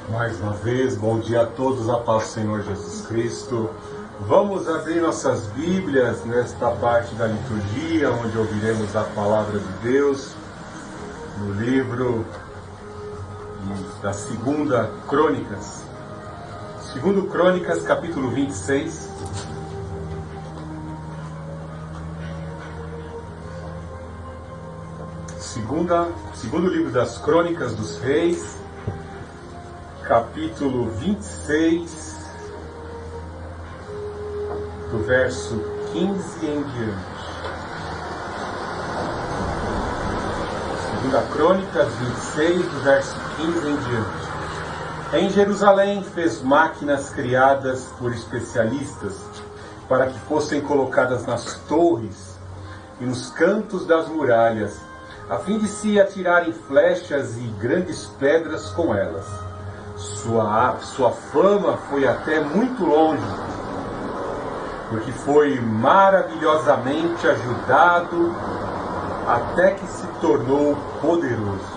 Mais uma vez, bom dia a todos, a paz do Senhor Jesus Cristo. Vamos abrir nossas Bíblias nesta parte da liturgia, onde ouviremos a palavra de Deus, no livro da Segunda Crônicas. Segundo Crônicas, capítulo 26. Segundo livro das Crônicas dos Reis, capítulo 26, do verso 15 em diante. Segunda Crônicas 26, do verso 15 em diante. Em Jerusalém fez máquinas criadas por especialistas para que fossem colocadas nas torres e nos cantos das muralhas, a fim de se atirarem flechas e grandes pedras com elas. Sua fama foi até muito longe, porque foi maravilhosamente ajudado até que se tornou poderoso.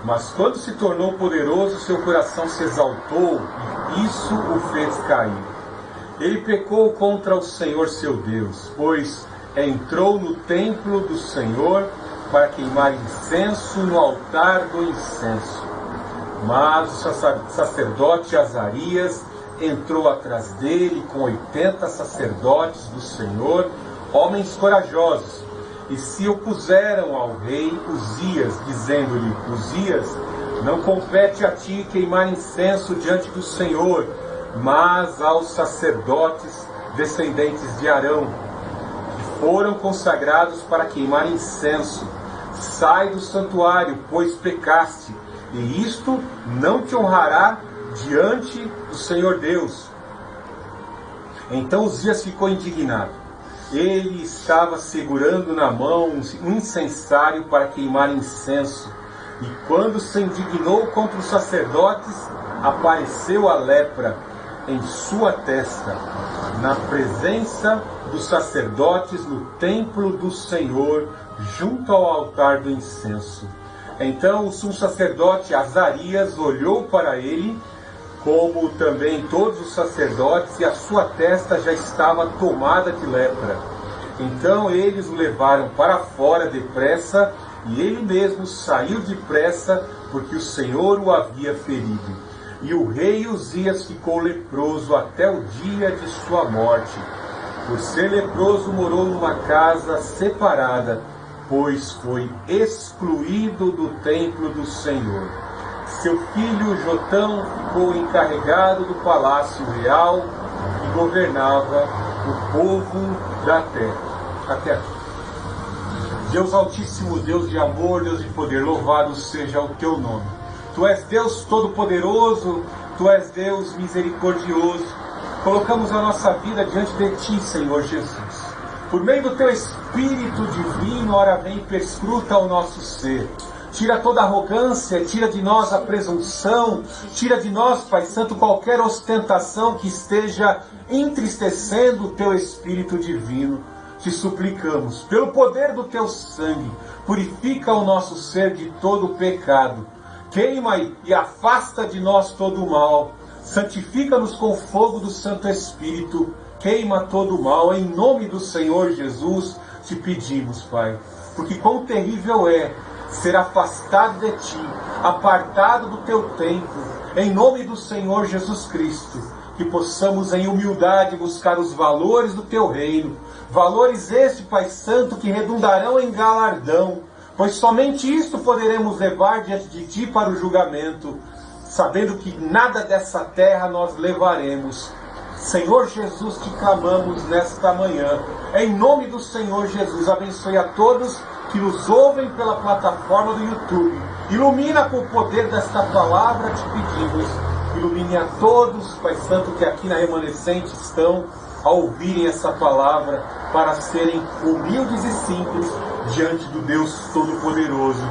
Mas quando se tornou poderoso, seu coração se exaltou e isso o fez cair. Ele pecou contra o Senhor seu Deus, pois entrou no templo do Senhor para queimar incenso no altar do incenso. Mas o sacerdote Azarias entrou atrás dele com 80 sacerdotes do Senhor, homens corajosos, e se opuseram ao rei Uzias, dizendo-lhe: Uzias, não compete a ti queimar incenso diante do Senhor, mas aos sacerdotes descendentes de Arão, que foram consagrados para queimar incenso. Sai do santuário, pois pecaste, e isto não te honrará diante do Senhor Deus. Então Uzias ficou indignado. Ele estava segurando na mão um incensário para queimar incenso, e quando se indignou contra os sacerdotes, apareceu a lepra em sua testa, na presença dos sacerdotes no templo do Senhor, junto ao altar do incenso. Então o sumo sacerdote Azarias olhou para ele, como também todos os sacerdotes, e a sua testa já estava tomada de lepra. Então eles o levaram para fora depressa, e ele mesmo saiu depressa, porque o Senhor o havia ferido. E o rei Uzias ficou leproso até o dia de sua morte. Por ser leproso, morou numa casa separada, pois foi excluído do templo do Senhor. Seu filho Jotão ficou encarregado do palácio real e governava o povo da terra. Até aqui. Deus Altíssimo, Deus de amor, Deus de poder, louvado seja o teu nome. Tu és Deus Todo-Poderoso, Tu és Deus misericordioso. Colocamos a nossa vida diante de Ti, Senhor Jesus. Por meio do Teu Espírito Divino, ora vem e perscruta o nosso ser. Tira toda arrogância, tira de nós a presunção, tira de nós, Pai Santo, qualquer ostentação que esteja entristecendo o Teu Espírito Divino. Te suplicamos, pelo poder do Teu sangue, purifica o nosso ser de todo o pecado. Queima e afasta de nós todo o mal. Santifica-nos com o fogo do Santo Espírito. Queima todo o mal. Em nome do Senhor Jesus te pedimos, Pai. Porque quão terrível é ser afastado de Ti, apartado do Teu templo. Em nome do Senhor Jesus Cristo, que possamos em humildade buscar os valores do Teu reino. Valores estes, Pai Santo, que redundarão em galardão. Pois somente isto poderemos levar diante de Ti para o julgamento, sabendo que nada dessa terra nós levaremos. Senhor Jesus, te clamamos nesta manhã. Em nome do Senhor Jesus, abençoe a todos que nos ouvem pela plataforma do YouTube. Ilumina com o poder desta palavra, te pedimos. Ilumine a todos, Pai Santo, que aqui na Remanescente estão a ouvirem essa palavra, para serem humildes e simples diante do Deus Todo-Poderoso.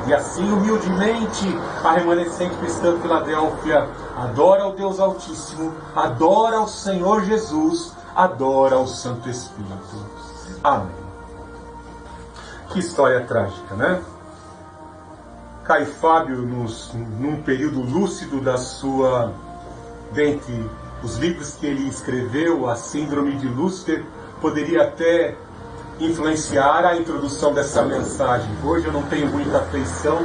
E assim, humildemente, a Remanescente Cristã Filadélfia adora ao Deus Altíssimo, adora ao Senhor Jesus, adora ao Santo Espírito. Amém. Que história trágica, né? Caio Fábio, num período lúcido da sua, dentre os livros que ele escreveu, a Síndrome de Lúcifer, poderia até influenciar a introdução dessa mensagem. Hoje eu não tenho muita afeição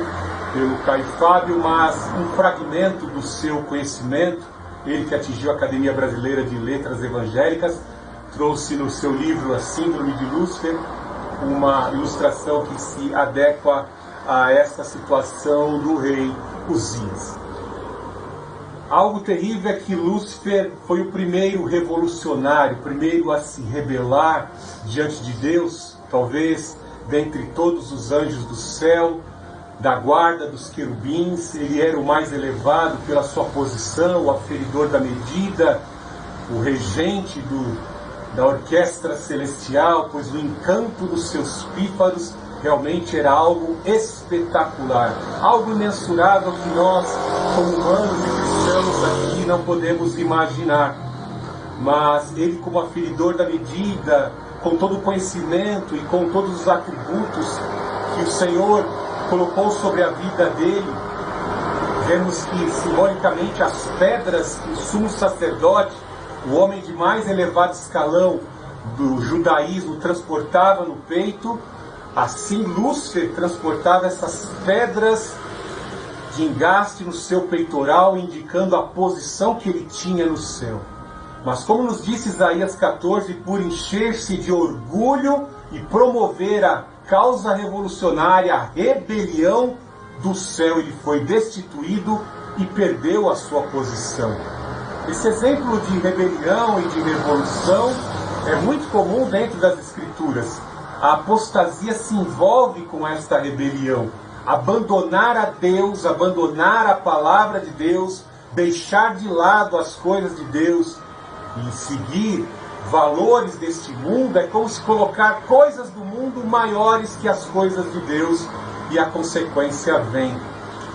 pelo Caio Fábio, mas um fragmento do seu conhecimento, ele que atingiu a Academia Brasileira de Letras Evangélicas, trouxe no seu livro A Síndrome de Lúcifer uma ilustração que se adequa a essa situação do rei Uzias. Algo terrível é que Lúcifer foi o primeiro revolucionário, o primeiro a se rebelar diante de Deus, talvez dentre todos os anjos do céu, da guarda dos querubins. Ele era o mais elevado pela sua posição, o aferidor da medida, o regente da orquestra celestial, pois o encanto dos seus pífaros realmente era algo espetacular, algo imensurável que nós, como humanos e cristãos aqui, não podemos imaginar. Mas ele, como aferidor da medida, com todo o conhecimento e com todos os atributos que o Senhor colocou sobre a vida dele, vemos que simbolicamente as pedras que o sumo sacerdote, o homem de mais elevado escalão do judaísmo, transportava no peito, assim Lúcifer transportava essas pedras de engaste no seu peitoral, indicando a posição que ele tinha no céu. Mas como nos disse Isaías 14, por encher-se de orgulho e promover a causa revolucionária, a rebelião do céu, ele foi destituído e perdeu a sua posição. Esse exemplo de rebelião e de revolução é muito comum dentro das Escrituras. A apostasia se envolve com esta rebelião. Abandonar a Deus, abandonar a palavra de Deus, deixar de lado as coisas de Deus e seguir valores deste mundo é como se colocar coisas do mundo maiores que as coisas de Deus, e a consequência vem.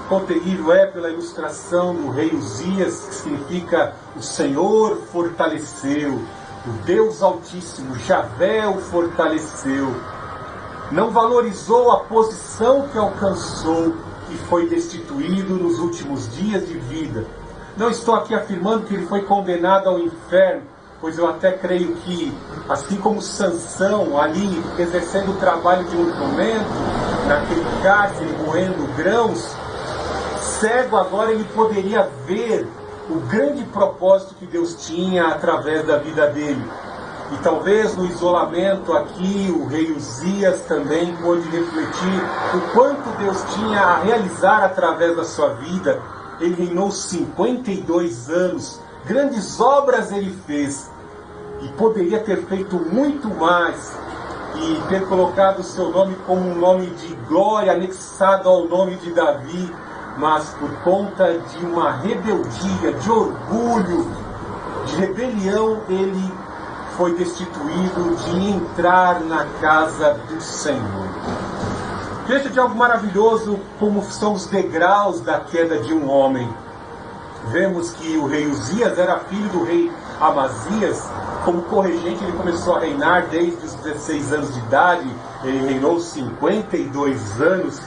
Quão terrível é pela ilustração do rei Uzias, que significa o Senhor fortaleceu, o Deus Altíssimo, Javé, o fortaleceu. Não valorizou a posição que alcançou e foi destituído nos últimos dias de vida. Não estou aqui afirmando que ele foi condenado ao inferno, pois eu até creio que, assim como Sansão, ali exercendo o trabalho de um jumento, naquele cárcere, moendo grãos, cego agora ele poderia ver o grande propósito que Deus tinha através da vida dele. E talvez no isolamento aqui, o rei Uzias também pôde refletir o quanto Deus tinha a realizar através da sua vida. Ele reinou 52 anos, grandes obras ele fez, e poderia ter feito muito mais, e ter colocado o seu nome como um nome de glória, anexado ao nome de Davi, mas por conta de uma rebeldia, de orgulho, de rebelião, ele foi destituído de entrar na casa do Senhor. Veja de algo maravilhoso como são os degraus da queda de um homem. Vemos que o rei Uzias era filho do rei Amazias. Como corregente, ele começou a reinar desde os 16 anos de idade. Ele reinou 52 anos.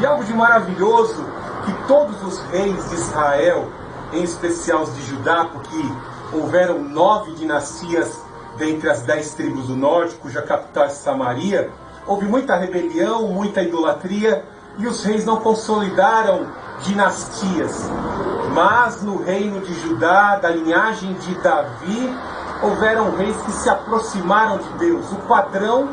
E algo de maravilhoso, que todos os reis de Israel, em especial os de Judá, porque houveram 9 dinastias dentre as 10 tribos do norte, cuja capital é Samaria, houve muita rebelião, muita idolatria, e os reis não consolidaram dinastias. Mas no reino de Judá, da linhagem de Davi, houveram reis que se aproximaram de Deus. O padrão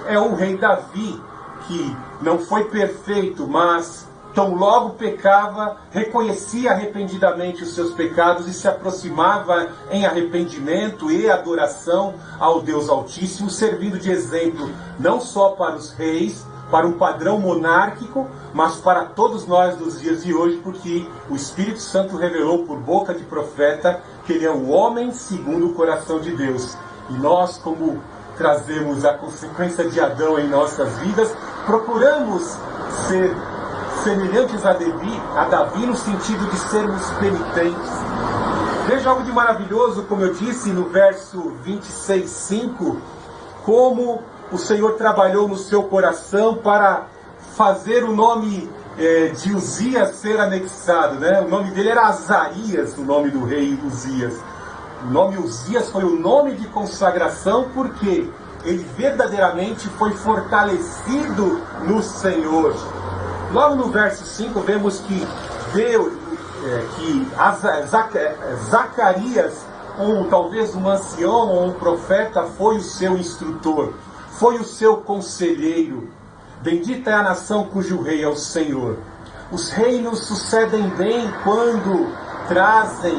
é o rei Davi, que não foi perfeito, mas tão logo pecava, reconhecia arrependidamente os seus pecados e se aproximava em arrependimento e adoração ao Deus Altíssimo, servindo de exemplo não só para os reis, para um padrão monárquico, mas para todos nós dos dias de hoje, porque o Espírito Santo revelou por boca de profeta que ele é o homem segundo o coração de Deus. E nós, como trazemos a consequência de Adão em nossas vidas, procuramos ser semelhantes a Davi no sentido de sermos penitentes. Veja algo de maravilhoso, como eu disse no verso 26:5, como o Senhor trabalhou no seu coração para fazer o nome de Uzias ser anexado, né? O nome dele era Azarias, o nome do rei Uzias. O nome Uzias foi o nome de consagração porque ele verdadeiramente foi fortalecido no Senhor. Logo no verso 5 vemos que Zacarias, ou talvez um ancião ou um profeta, foi o seu instrutor, foi o seu conselheiro. Bendita é a nação cujo rei é o Senhor. Os reinos sucedem bem quando trazem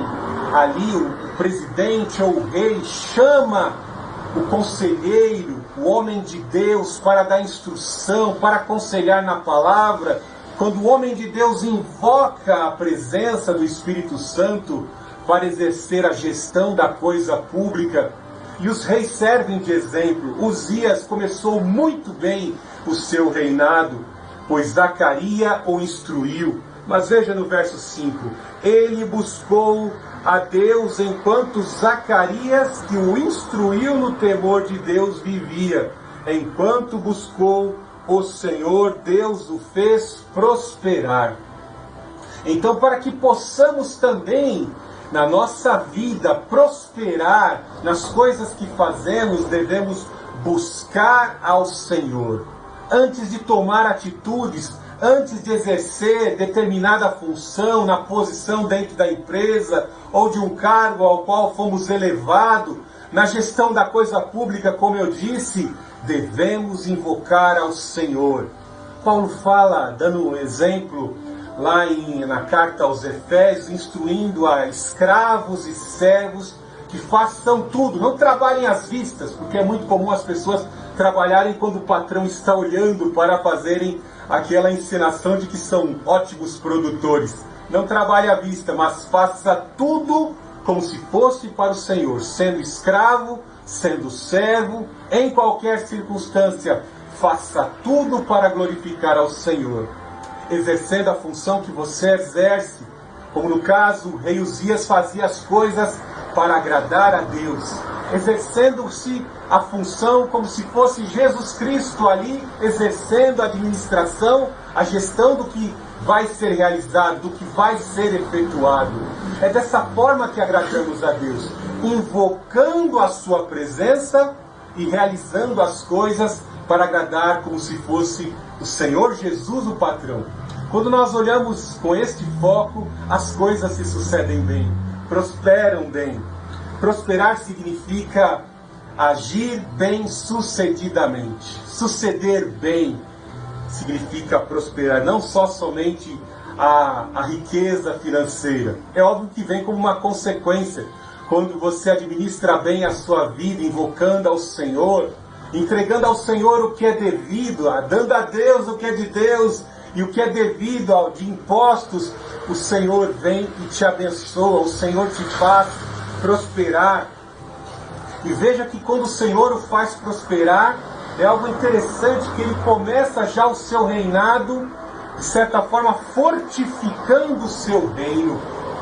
ali o presidente ou o rei, chama o conselheiro, o homem de Deus, para dar instrução, para aconselhar na palavra. Quando o homem de Deus invoca a presença do Espírito Santo para exercer a gestão da coisa pública, e os reis servem de exemplo. Uzias começou muito bem o seu reinado, pois Zacarias o instruiu. Mas veja no verso 5, ele buscou a Deus enquanto Zacarias, que o instruiu no temor de Deus, vivia. Enquanto buscou o Senhor, Deus o fez prosperar. Então, para que possamos também, na nossa vida, prosperar nas coisas que fazemos, devemos buscar ao Senhor. Antes de tomar atitudes, antes de exercer determinada função na posição dentro da empresa ou de um cargo ao qual fomos elevados, na gestão da coisa pública, como eu disse, devemos invocar ao Senhor. Paulo fala, dando um exemplo, lá na carta aos Efésios, instruindo a escravos e servos que façam tudo, não trabalhem às vistas, porque é muito comum as pessoas trabalharem quando o patrão está olhando para fazerem aquela encenação de que são ótimos produtores. Não trabalhe à vista, mas faça tudo como se fosse para o Senhor, sendo escravo, sendo servo, em qualquer circunstância, faça tudo para glorificar ao Senhor, exercendo a função que você exerce, como no caso o rei Uzias fazia as coisas para agradar a Deus, exercendo-se a função como se fosse Jesus Cristo ali, exercendo a administração, a gestão do que vai ser realizado, do que vai ser efetuado. É dessa forma que agradamos a Deus, invocando a sua presença e realizando as coisas para agradar como se fosse o Senhor Jesus, o patrão. Quando nós olhamos com este foco, as coisas se sucedem bem, prosperam bem. Prosperar significa agir bem sucedidamente. Suceder bem significa prosperar, não só somente a riqueza financeira. É óbvio que vem como uma consequência. Quando você administra bem a sua vida, invocando ao Senhor, entregando ao Senhor o que é devido, dando a Deus o que é de Deus, e o que é devido de impostos, o Senhor vem e te abençoa, o Senhor te faz prosperar. E veja que quando o Senhor o faz prosperar, é algo interessante que ele começa já o seu reinado, de certa forma fortificando o seu reino,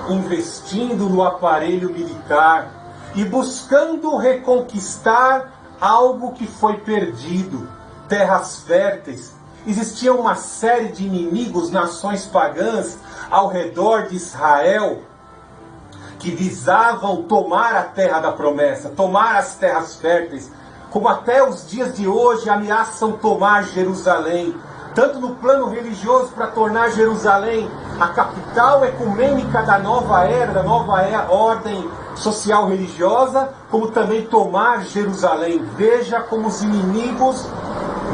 investindo no aparelho militar e buscando reconquistar algo que foi perdido, terras férteis. Existia uma série de inimigos, nações pagãs ao redor de Israel, que visavam tomar a terra da promessa, tomar as terras férteis, como até os dias de hoje ameaçam tomar Jerusalém, tanto no plano religioso para tornar Jerusalém a capital ecumênica da nova era, da nova ordem social religiosa, como também tomar Jerusalém. Veja como os inimigos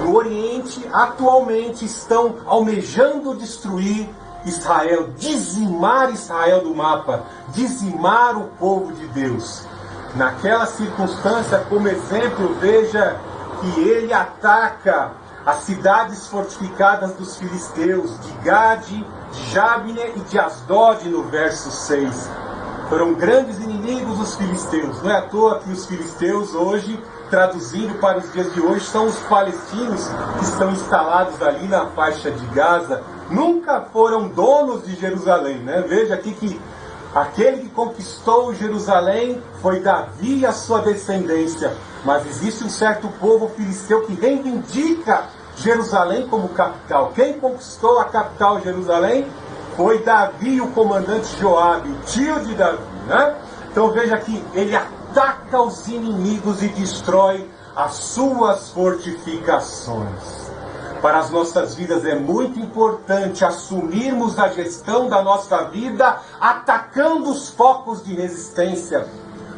no Oriente atualmente estão almejando destruir Israel, dizimar Israel do mapa, dizimar o povo de Deus. Naquela circunstância, como exemplo, veja que ele ataca as cidades fortificadas dos filisteus, de Gade, de Jabne e de Asdod, no verso 6. Foram grandes inimigos os filisteus. Não é à toa que os filisteus hoje, traduzindo para os dias de hoje, são os palestinos que estão instalados ali na faixa de Gaza. Nunca foram donos de Jerusalém, né? Veja aqui que aquele que conquistou Jerusalém foi Davi e a sua descendência. Mas existe um certo povo filisteu que reivindica Jerusalém como capital. Quem conquistou a capital Jerusalém foi Davi, o comandante Joabe, o tio de Davi, né? Então veja que ele ataca os inimigos e destrói as suas fortificações. Para as nossas vidas é muito importante assumirmos a gestão da nossa vida atacando os focos de resistência.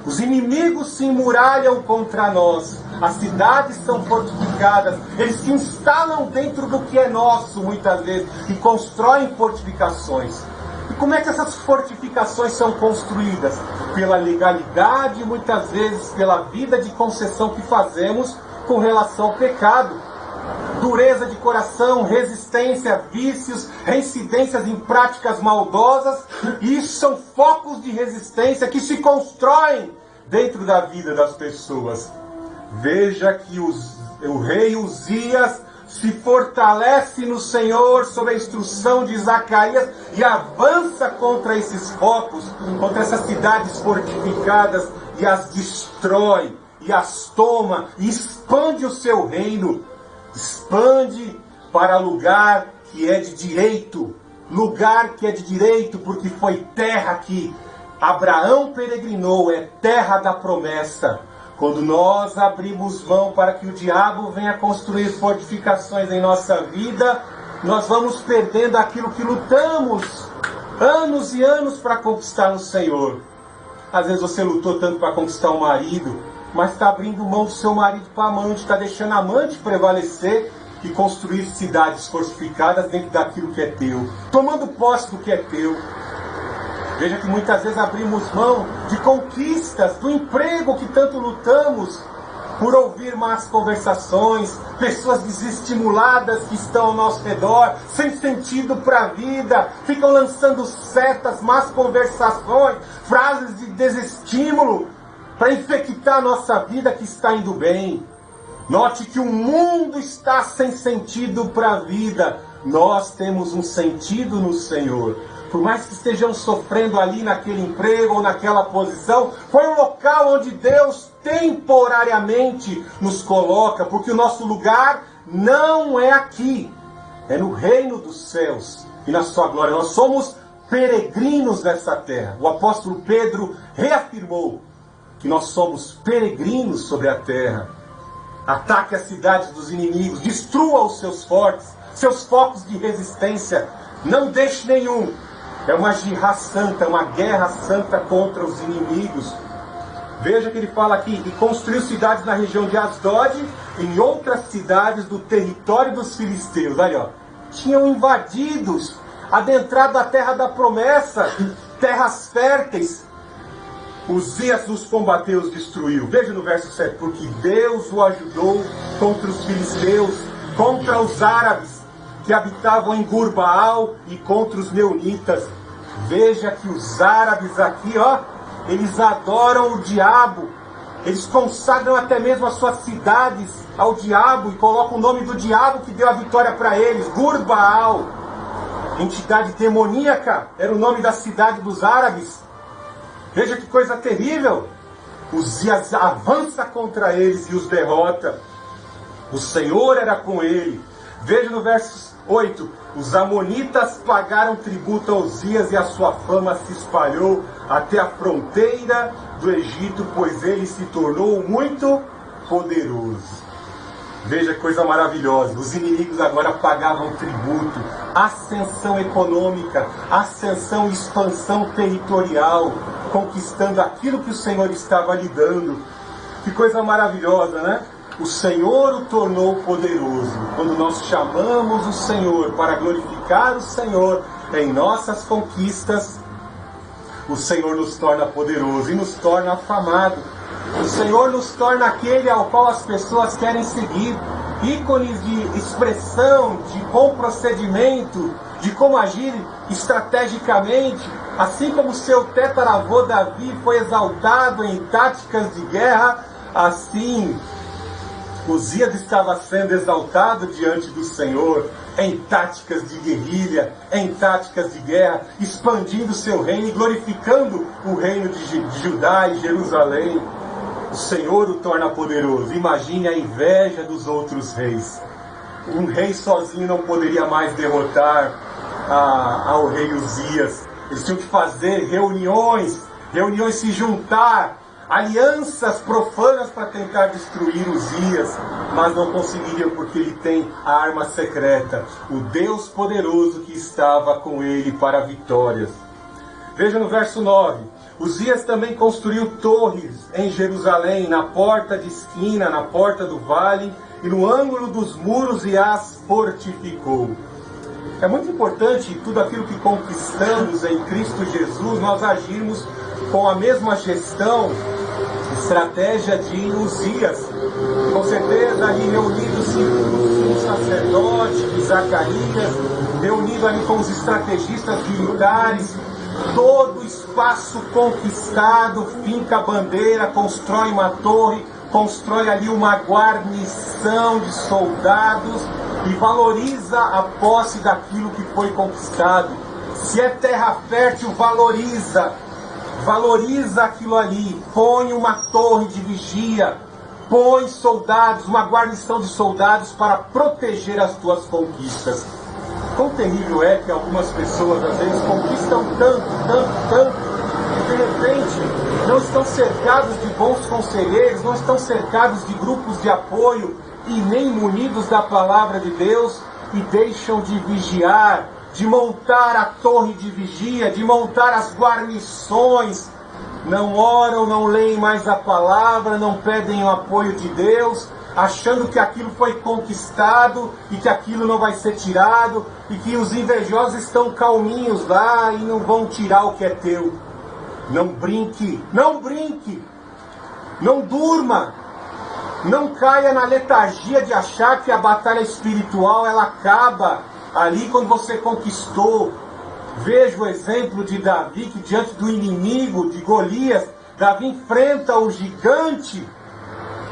Os inimigos se emuralham contra nós, as cidades são fortificadas, eles se instalam dentro do que é nosso muitas vezes e constroem fortificações. E como é que essas fortificações são construídas? Pela legalidade, muitas vezes pela vida de concessão que fazemos com relação ao pecado. Dureza de coração, resistência, vícios, reincidências em práticas maldosas, isso são focos de resistência que se constroem dentro da vida das pessoas. Veja que o rei Uzias se fortalece no Senhor sob a instrução de Zacarias e avança contra esses focos, contra essas cidades fortificadas e as destrói, e as toma, e expande o seu reino. Expande para lugar que é de direito, lugar que é de direito, porque foi terra que Abraão peregrinou, é terra da promessa. Quando nós abrimos mão para que o diabo venha construir fortificações em nossa vida, nós vamos perdendo aquilo que lutamos anos e anos para conquistar no Senhor. Às vezes você lutou tanto para conquistar um marido, mas está abrindo mão do seu marido para amante, está deixando a amante prevalecer e construir cidades fortificadas dentro daquilo que é teu, tomando posse do que é teu. Veja que muitas vezes abrimos mão de conquistas, do emprego que tanto lutamos, por ouvir más conversações, pessoas desestimuladas que estão ao nosso redor, sem sentido para a vida, ficam lançando setas, más conversações, frases de desestímulo, para infectar a nossa vida que está indo bem. Note que o mundo está sem sentido para a vida. Nós temos um sentido no Senhor. Por mais que estejamos sofrendo ali naquele emprego ou naquela posição, foi um local onde Deus temporariamente nos coloca, porque o nosso lugar não é aqui, é no reino dos céus e na sua glória. Nós somos peregrinos nessa terra. O apóstolo Pedro reafirmou que nós somos peregrinos sobre a terra. Ataque as cidades dos inimigos, destrua os seus fortes, seus focos de resistência, não deixe nenhum. É uma jihad santa, uma guerra santa contra os inimigos. Veja que ele fala aqui, e construiu cidades na região de Asdod, em outras cidades do território dos filisteus. Aí, ó, tinham invadido, adentrado a terra da promessa, terras férteis. Uzias os combateu, os destruiu. Veja no verso 7, porque Deus o ajudou contra os filisteus, contra os árabes que habitavam em Gurbaal e contra os meunitas. Veja que os árabes aqui, ó, eles adoram o diabo. Eles consagram até mesmo as suas cidades ao diabo e colocam o nome do diabo que deu a vitória para eles, Gurbaal. Entidade demoníaca, era o nome da cidade dos árabes. Veja que coisa terrível. Uzias avança contra eles e os derrota. O Senhor era com ele. Veja no verso 8. Os amonitas pagaram tributo a Uzias e a sua fama se espalhou até a fronteira do Egito, pois ele se tornou muito poderoso. Veja que coisa maravilhosa. Os inimigos agora pagavam tributo, ascensão econômica, ascensão e expansão territorial, conquistando aquilo que o Senhor estava lhe dando. Que coisa maravilhosa, né? O Senhor o tornou poderoso. Quando nós chamamos o Senhor para glorificar o Senhor em nossas conquistas, o Senhor nos torna poderoso e nos torna afamado. O Senhor nos torna aquele ao qual as pessoas querem seguir. Ícones de expressão, de bom procedimento, de como agir estrategicamente. Assim como seu tetaravô Davi foi exaltado em táticas de guerra, assim Uzias estava sendo exaltado diante do Senhor em táticas de guerrilha, em táticas de guerra, expandindo seu reino e glorificando o reino de Judá e Jerusalém. O Senhor o torna poderoso. Imagine a inveja dos outros reis. um rei sozinho não poderia mais derrotar ao rei Uzias. Eles tinham que fazer reuniões se juntar, alianças profanas para tentar destruir Uzias, mas não conseguiriam porque ele tem a arma secreta, o Deus poderoso que estava com ele para vitórias. Veja no verso 9, Uzias também construiu torres em Jerusalém, na porta de esquina, na porta do vale e no ângulo dos muros, e as fortificou. É muito importante tudo aquilo que conquistamos em Cristo Jesus, nós agirmos com a mesma gestão, estratégia de Uzias. Com certeza ali reunidos com o sacerdote de Zacarias, reunido ali com os estrategistas militares, todo o espaço conquistado, finca a bandeira, constrói uma torre, constrói ali uma guarnição de soldados e valoriza a posse daquilo que foi conquistado. Se é terra fértil, valoriza aquilo ali, põe uma torre de vigia, põe soldados, uma guarnição de soldados para proteger as tuas conquistas. Quão terrível é que algumas pessoas às vezes conquistam tanto, e de repente não estão cercados de bons conselheiros, não estão cercados de grupos de apoio e nem munidos da palavra de Deus, e deixam de vigiar, de montar a torre de vigia, de montar as guarnições, não oram, não leem mais a palavra, não pedem o apoio de Deus, achando que aquilo foi conquistado e que aquilo não vai ser tirado, e que os invejosos estão calminhos lá e não vão tirar o que é teu. Não brinque, não durma, não caia na letargia de achar que a batalha espiritual ela acaba ali quando você conquistou. Veja o exemplo de Davi, que diante do inimigo de Golias, Davi enfrenta o gigante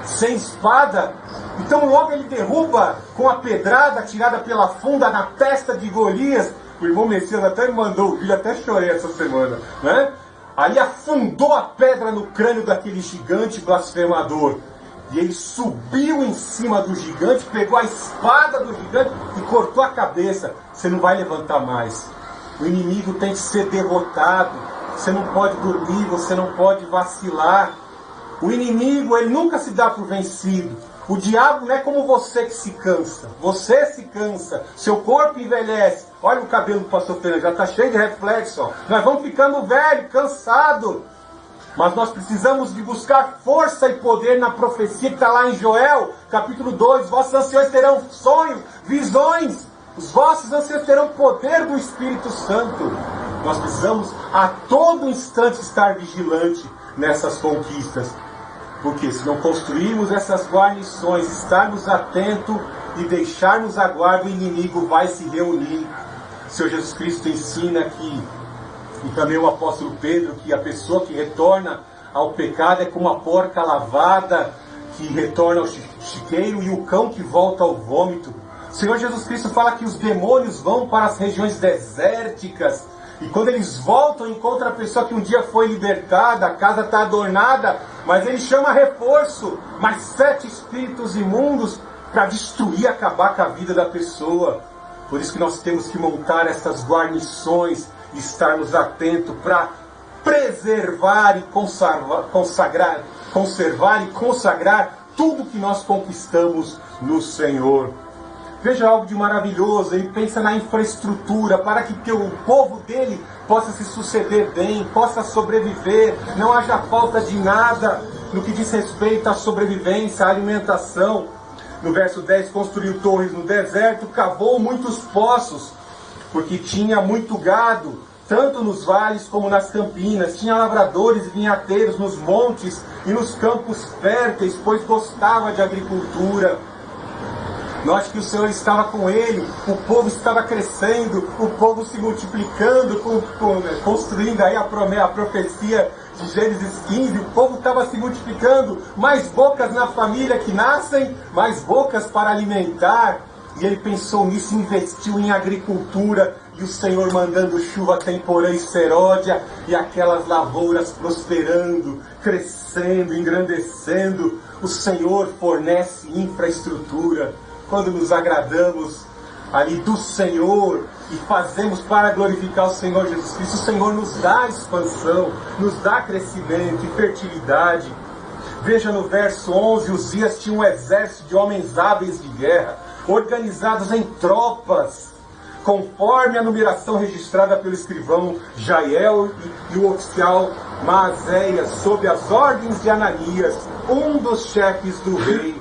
sem espada. Então logo ele derruba com a pedrada tirada pela funda na testa de Golias. O irmão Messias até me mandou o vídeo, até chorei essa semana, né? Aí afundou a pedra no crânio daquele gigante blasfemador. E ele subiu em cima do gigante, pegou a espada do gigante e cortou a cabeça. Você não vai levantar mais. O inimigo tem que ser derrotado. Você não pode dormir, você não pode vacilar. O inimigo, ele nunca se dá por vencido. O diabo não é como você que se cansa. Você se cansa. Seu corpo envelhece. Olha o cabelo do pastor Fernando, já está cheio de reflexo. Ó. Nós vamos ficando velho, cansado. Mas nós precisamos de buscar força e poder na profecia que está lá em Joel, capítulo 2. Vossos anciões terão sonhos, visões. Os vossos anciões terão poder do Espírito Santo. Nós precisamos a todo instante estar vigilante nessas conquistas. Porque se não construirmos essas guarnições, estarmos atentos e deixarmos a guarda, o inimigo vai se reunir. O Senhor Jesus Cristo ensina que, e também o apóstolo Pedro, que a pessoa que retorna ao pecado é como a porca lavada que retorna ao chiqueiro e o cão que volta ao vômito. O Senhor Jesus Cristo fala que os demônios vão para as regiões desérticas, e quando eles voltam, encontram a pessoa que um dia foi libertada, a casa está adornada, mas ele chama reforço, mais 7 espíritos imundos para destruir, acabar com a vida da pessoa. Por isso que nós temos que montar essas guarnições, estarmos atentos para preservar e conservar e consagrar tudo que nós conquistamos no Senhor. Veja algo de maravilhoso, ele pensa na infraestrutura para que o povo dele possa se suceder bem, possa sobreviver, não haja falta de nada no que diz respeito à sobrevivência, à alimentação. No verso 10, construiu torres no deserto, cavou muitos poços, porque tinha muito gado, tanto nos vales como nas campinas, tinha lavradores e vinhateiros nos montes e nos campos férteis, pois gostava de agricultura. Note que o Senhor estava com ele, o povo estava crescendo, o povo se multiplicando, construindo aí a profecia de Gênesis 15, o povo estava se multiplicando, mais bocas na família que nascem, mais bocas para alimentar. E ele pensou nisso, investiu em agricultura, e o Senhor mandando chuva temporã e seródia, e aquelas lavouras prosperando, crescendo, engrandecendo. O Senhor fornece infraestrutura. quando nos agradamos ali do Senhor e fazemos para glorificar o Senhor Jesus Cristo, o Senhor nos dá expansão, nos dá crescimento e fertilidade. Veja no verso 11, Uzias tinha um exército de homens hábeis de guerra, organizados em tropas, conforme a numeração registrada pelo escrivão Jael e o oficial Maazéias, sob as ordens de Ananias, um dos chefes do rei.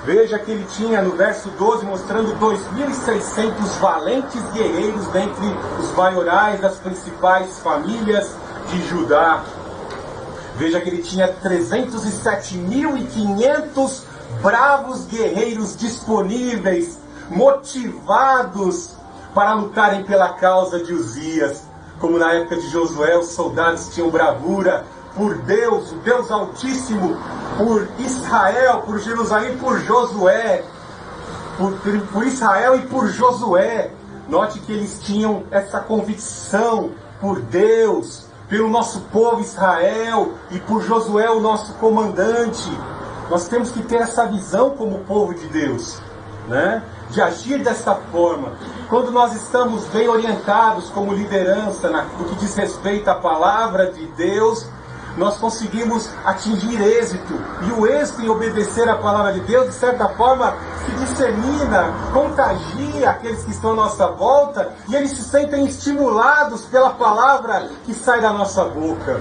Veja que ele tinha no verso 12, mostrando 2.600 valentes guerreiros dentre os maiorais das principais famílias de Judá. Veja que ele tinha 307.500 bravos guerreiros disponíveis, motivados para lutarem pela causa de Uzias. Como na época de Josué, os soldados tinham bravura por Deus, o Deus Altíssimo, por Israel, por Jerusalém, por Josué, por Israel e por Josué. Note que eles tinham essa convicção por Deus, pelo nosso povo Israel e por Josué, o nosso comandante. Nós temos que ter essa visão como povo de Deus, né? De agir dessa forma. Quando nós estamos bem orientados como liderança no que diz respeito à palavra de Deus, nós conseguimos atingir êxito. E o êxito em obedecer à palavra de Deus, de certa forma, se dissemina, contagia aqueles que estão à nossa volta, e eles se sentem estimulados pela palavra que sai da nossa boca.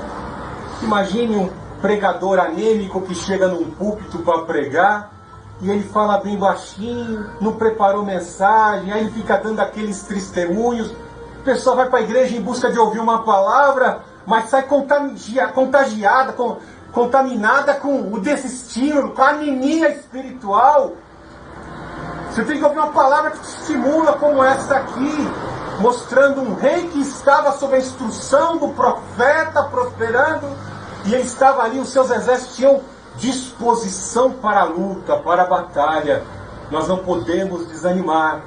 Imagine um pregador anêmico que chega num púlpito para pregar, e ele fala bem baixinho, não preparou mensagem, aí ele fica dando aqueles testemunhos. O pessoal vai para a igreja em busca de ouvir uma palavra, mas sai contagiada, contaminada com o desestímulo, com a anemia espiritual. Você tem que ouvir uma palavra que te estimula, como essa aqui, mostrando um rei que estava sob a instrução do profeta, prosperando, e ele estava ali, os seus exércitos tinham disposição para a luta, para a batalha. Nós não podemos desanimar.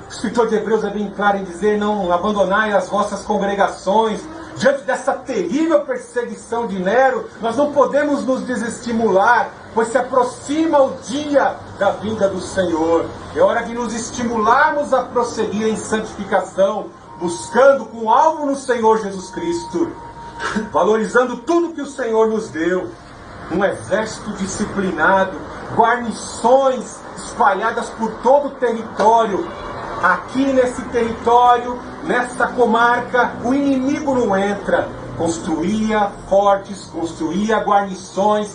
O escritor de Hebreus é bem claro em dizer: não abandonai as vossas congregações. Diante dessa terrível perseguição de Nero, nós não podemos nos desestimular, pois se aproxima o dia da vinda do Senhor. É hora de nos estimularmos a prosseguir em santificação, buscando com alvo no Senhor Jesus Cristo, valorizando tudo que o Senhor nos deu. Um exército disciplinado, guarnições espalhadas por todo o território. Aqui nesse território, nesta comarca, o inimigo não entra. Construía fortes, construía guarnições,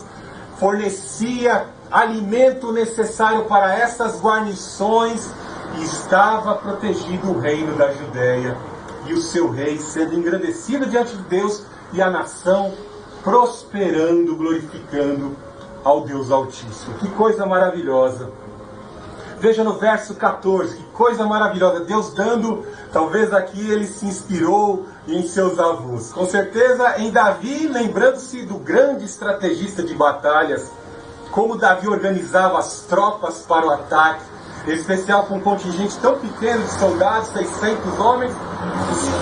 fornecia alimento necessário para essas guarnições, e estava protegido o reino da Judéia. E o seu rei sendo engrandecido diante de Deus, e a nação prosperando, glorificando ao Deus Altíssimo. Que coisa maravilhosa! Veja no verso 14, que coisa maravilhosa. Deus dando, talvez aqui ele se inspirou em seus avós. Com certeza em Davi, lembrando-se do grande estrategista de batalhas, como Davi organizava as tropas para o ataque, em especial com um contingente tão pequeno de soldados, 600 homens,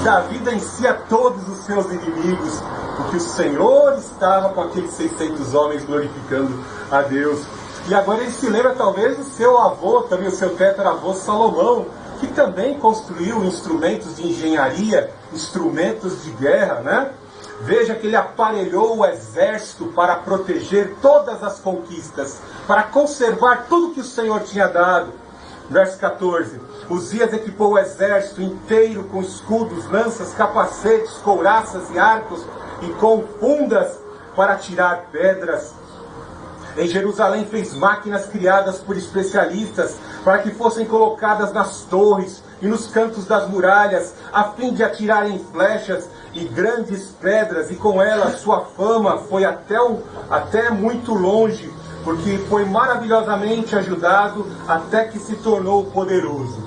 Davi vencia todos os seus inimigos, porque o Senhor estava com aqueles 600 homens glorificando a Deus. E agora ele se lembra talvez do seu avô, também o seu tetaravô Salomão, que também construiu instrumentos de engenharia, instrumentos de guerra, né? Veja que ele aparelhou o exército para proteger todas as conquistas, para conservar tudo que o Senhor tinha dado. Verso 14. Uzias equipou o exército inteiro com escudos, lanças, capacetes, couraças e arcos, e com fundas para atirar pedras. Em Jerusalém fez máquinas criadas por especialistas para que fossem colocadas nas torres e nos cantos das muralhas, a fim de atirarem flechas e grandes pedras, e com elas sua fama foi até muito longe, porque foi maravilhosamente ajudado até que se tornou poderoso.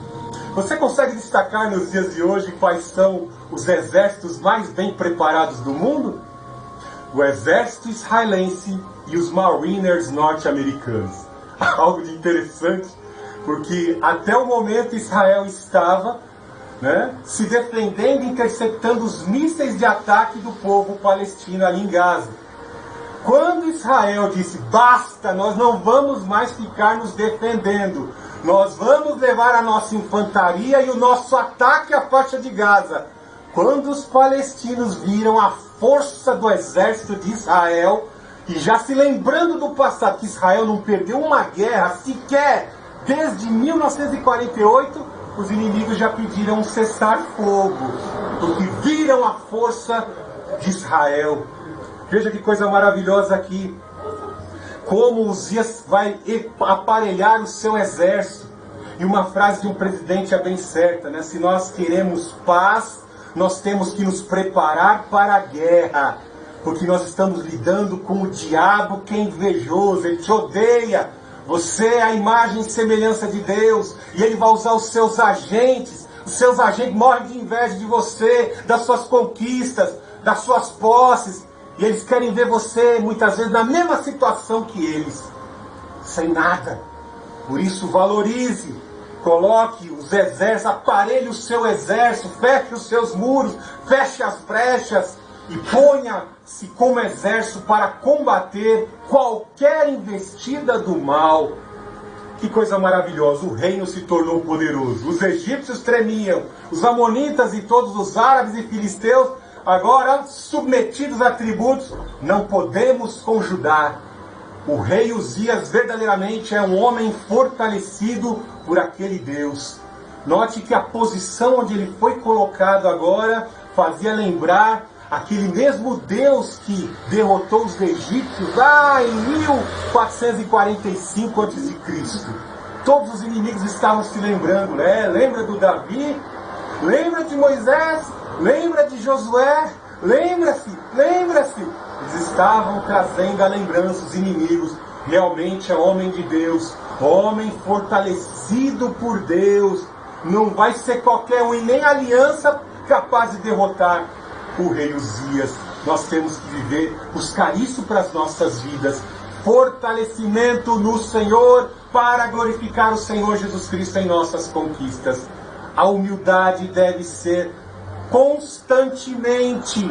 Você consegue destacar nos dias de hoje quais são os exércitos mais bem preparados do mundo? O exército israelense e os Mariners norte-americanos. Algo de interessante, porque até o momento Israel estava, se defendendo, interceptando os mísseis de ataque do povo palestino ali em Gaza. Quando Israel disse, basta, nós não vamos mais ficar nos defendendo, nós vamos levar a nossa infantaria e o nosso ataque à faixa de Gaza. Quando os palestinos viram a força do exército de Israel, e já se lembrando do passado, que Israel não perdeu uma guerra sequer desde 1948, os inimigos já pediram um cessar-fogo, porque viram a força de Israel. Veja que coisa maravilhosa aqui. Como Uzias vai aparelhar o seu exército. E uma frase de um presidente é bem certa, né? Se nós queremos paz, nós temos que nos preparar para a guerra. Porque nós estamos lidando com o diabo que é invejoso, ele te odeia. Você é a imagem e semelhança de Deus. E ele vai usar os seus agentes. Os seus agentes morrem de inveja de você, das suas conquistas, das suas posses. E eles querem ver você, muitas vezes, na mesma situação que eles. Sem nada. Por isso, valorize. Coloque os exércitos, aparelhe o seu exército, feche os seus muros, feche as brechas e ponha-se como exército para combater qualquer investida do mal. Que coisa maravilhosa, o reino se tornou poderoso. Os egípcios tremiam, os amonitas e todos os árabes e filisteus, agora submetidos a tributos, não podemos com Judá. O rei Uzias verdadeiramente é um homem fortalecido por aquele Deus. Note que a posição onde ele foi colocado agora fazia lembrar aquele mesmo Deus que derrotou os egípcios lá em 1445 a.C. Todos os inimigos estavam se lembrando, né? Lembra do Davi? Lembra de Moisés? Lembra de Josué? Lembra-se! Eles estavam trazendo a lembrança, os inimigos. Realmente é homem de Deus, homem fortalecido por Deus. Não vai ser qualquer um e nem aliança capaz de derrotar o rei Uzias. Nós temos que viver, buscar isso para as nossas vidas. Fortalecimento no Senhor para glorificar o Senhor Jesus Cristo em nossas conquistas. A humildade deve ser constantemente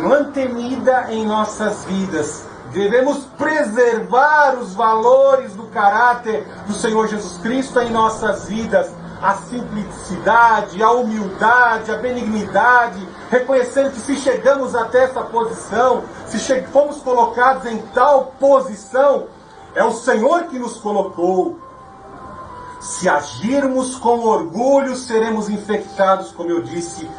mantenida em nossas vidas. Devemos preservar os valores do caráter do Senhor Jesus Cristo em nossas vidas. A simplicidade, a humildade, a benignidade, reconhecendo que se chegamos até essa posição, se fomos colocados em tal posição, é o Senhor que nos colocou. Se agirmos com orgulho, seremos infectados, como eu disse